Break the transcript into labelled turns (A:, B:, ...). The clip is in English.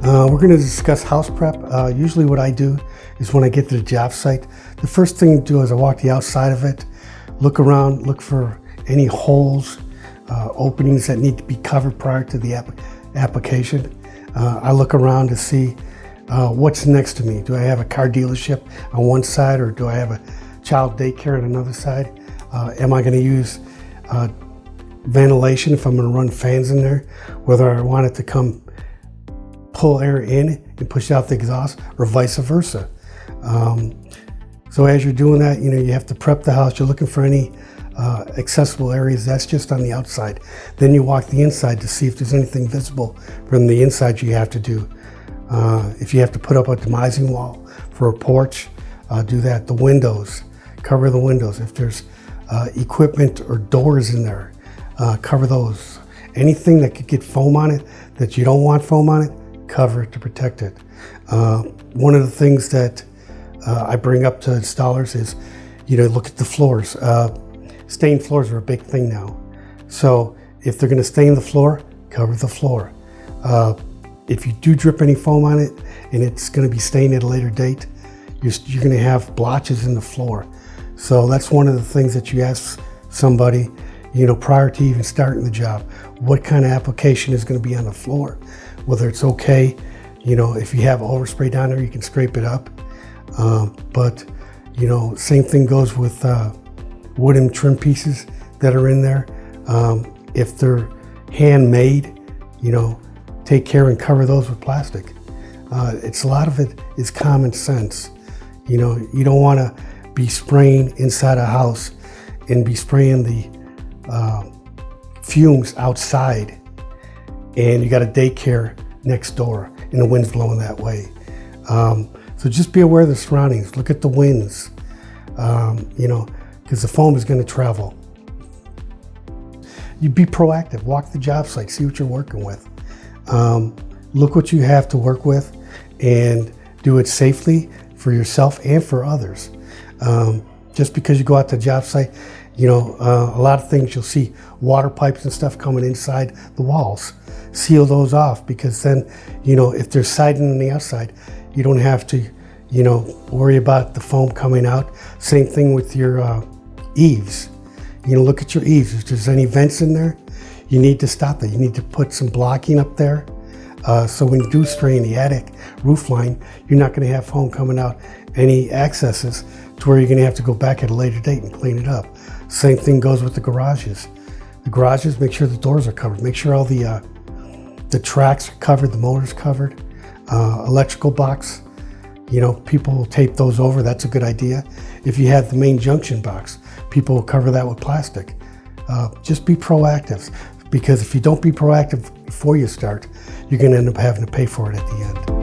A: We're going to discuss house prep. Usually what I do is when I get to the job site, the first thing to do is I walk the outside of it, look around, look for any holes, openings that need to be covered prior to the application. I look around to see what's next to me. Do I have a car dealership on one side, or do I have a child daycare on another side? Am I going to use ventilation if I'm going to run fans in there, whether I want it to come pull air in and push out the exhaust, or vice versa. So as you're doing that, you have to prep the house. You're looking for any accessible areas. That's just on the outside. Then you walk the inside to see if there's anything visible from the inside you have to do. If you have to put up a demising wall for a porch, do that. The windows, cover the windows. If there's equipment or doors in there, cover those. Anything that could get foam on it that you don't want foam on it, cover it to protect it. One of the things that I bring up to installers is, look at the floors. Stained floors are a big thing now. So if they're going to stain the floor, cover the floor. If you do drip any foam on it and it's going to be stained at a later date, you're going to have blotches in the floor. So that's one of the things that you ask somebody, prior to even starting the job, what kind of application is going to be on the floor, whether it's okay. If you have overspray down there, you can scrape it up. But same thing goes with wooden trim pieces that are in there. If they're handmade, take care and cover those with plastic. A lot of it is common sense. You don't want to be spraying inside a house and be spraying the fumes outside, and you got a daycare next door and the wind's blowing that way. So just be aware of the surroundings. Look at the winds, because the foam is going to travel. You be proactive. Walk the job site. See what you're working with. Look what you have to work with, and do it safely for yourself and for others. Just because you go out to the job site, a lot of things you'll see water pipes and stuff coming inside the walls. Seal those off, because then, if there's siding on the outside, you don't have to, worry about the foam coming out. Same thing with your eaves. Look at your eaves. If there's any vents in there, you need to stop that. You need to put some blocking up there. So when you do spray in the attic roof line, you're not going to have foam coming out any accesses to where you're going to have to go back at a later date and clean it up. Same thing goes with the garages. The garages, make sure the doors are covered. Make sure all the tracks are covered, the motor's covered. Electrical box, people will tape those over. That's a good idea. If you have the main junction box, people will cover that with plastic. Just be proactive, because if you don't be proactive before you start, you're going to end up having to pay for it at the end.